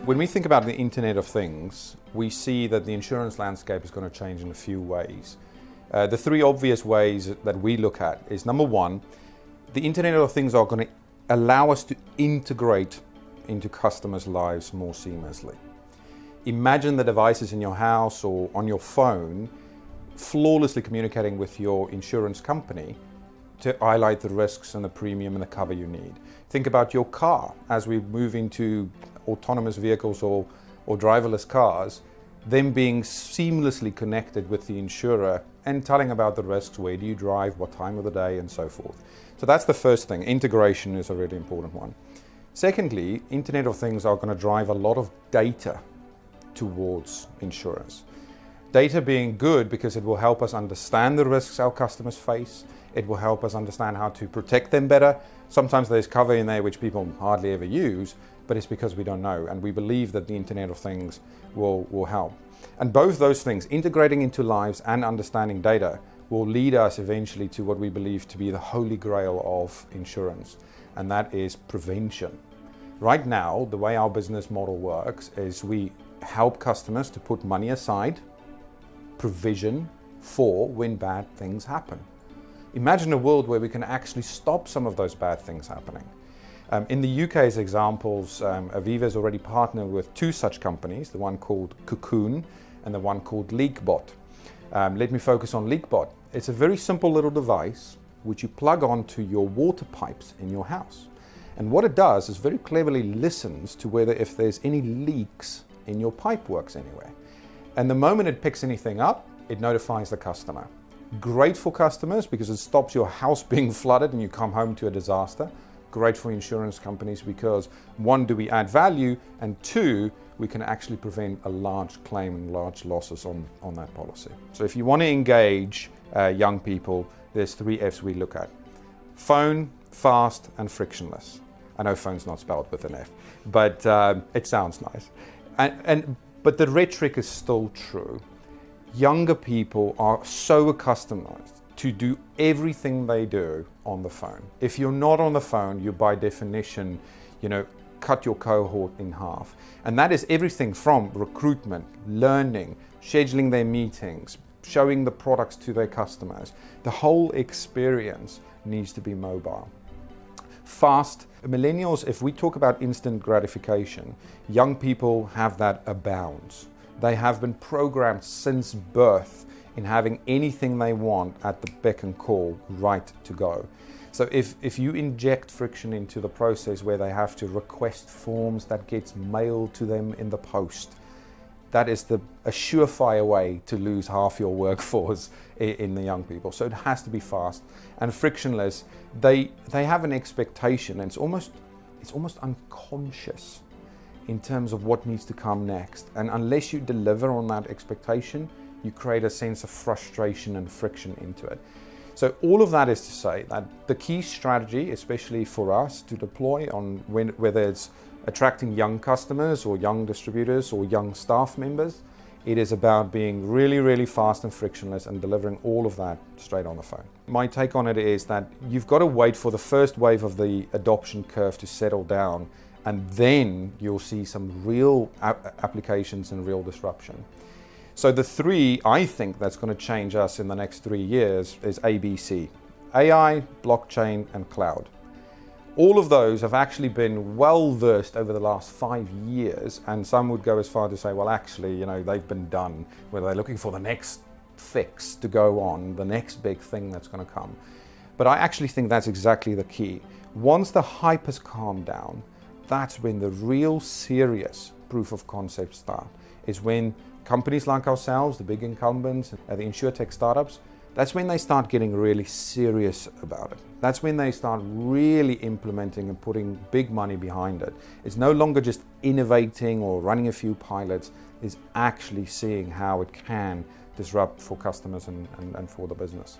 When we think about the Internet of Things, we see that the insurance landscape is going to change in a few ways. The three obvious ways that we look at is, number one, the Internet of Things are going to allow us to integrate into customers' lives more seamlessly. Imagine the devices in your house or on your phone flawlessly communicating with your insurance company to highlight the risks and the premium and the cover you need. Think about your car as we move into autonomous vehicles or driverless cars, them being seamlessly connected with the insurer and telling about the risks, where do you drive, what time of the day, and so forth. So that's the first thing. Integration is a really important one. Secondly, Internet of Things are going to drive a lot of data towards insurance. Data being good because it will help us understand the risks our customers face. It will help us understand how to protect them better. Sometimes there's cover in there which people hardly ever use, but it's because we don't know. And we believe that the Internet of Things will help. And both those things, integrating into lives and understanding data, will lead us eventually to what we believe to be the holy grail of insurance, and that is prevention. Right now, the way our business model works is we help customers to put money aside, provision for when bad things happen. Imagine a world where we can actually stop some of those bad things happening. In the UK, as examples, Aviva has already partnered with two such companies, the one called Cocoon and the one called LeakBot. Let me focus on LeakBot. It's a very simple little device which you plug onto your water pipes in your house. And what it does is very cleverly listens to whether if there's any leaks in your pipeworks anywhere. And the moment it picks anything up, it notifies the customer. Great for customers because it stops your house being flooded and you come home to a disaster. Great for insurance companies because, one, do we add value, and two, we can actually prevent a large claim and large losses on that policy. So if you want to engage young people, there's 3 F's we look at. Phone, fast, and frictionless. I know phone's not spelled with an F, but it sounds nice. But the rhetoric is still true. Younger people are so accustomed to do everything they do on the phone. If you're not on the phone, you by definition, cut your cohort in half. And that is everything from recruitment, learning, scheduling their meetings, showing the products to their customers. The whole experience needs to be mobile. Fast. Millennials, if we talk about instant gratification, young people have that abounds. They have been programmed since birth in having anything they want at the beck and call, right to go. So if you inject friction into the process where they have to request forms that gets mailed to them in the post, that is a surefire way to lose half your workforce in the young people. So it has to be fast and frictionless. They have an expectation, and it's almost unconscious in terms of what needs to come next. And unless you deliver on that expectation, you create a sense of frustration and friction into it. So all of that is to say that the key strategy, especially for us to deploy on whether it's attracting young customers or young distributors or young staff members, it is about being really, really fast and frictionless and delivering all of that straight on the phone. My take on it is that you've got to wait for the first wave of the adoption curve to settle down, and then you'll see some real applications and real disruption. So the 3, I think, that's going to change us in the next 3 years is ABC: AI, blockchain, and cloud. All of those have actually been well versed over the last 5 years, and some would go as far to say, well, actually, they've been done, where they're looking for the next fix to go on, the next big thing that's going to come. But I actually think that's exactly the key. Once the hype has calmed down, that's when the real serious proof of concept start. Is when companies like ourselves, the big incumbents, the insurtech startups, that's when they start getting really serious about it. That's when they start really implementing and putting big money behind it. It's no longer just innovating or running a few pilots. It's actually seeing how it can disrupt for customers and for the business.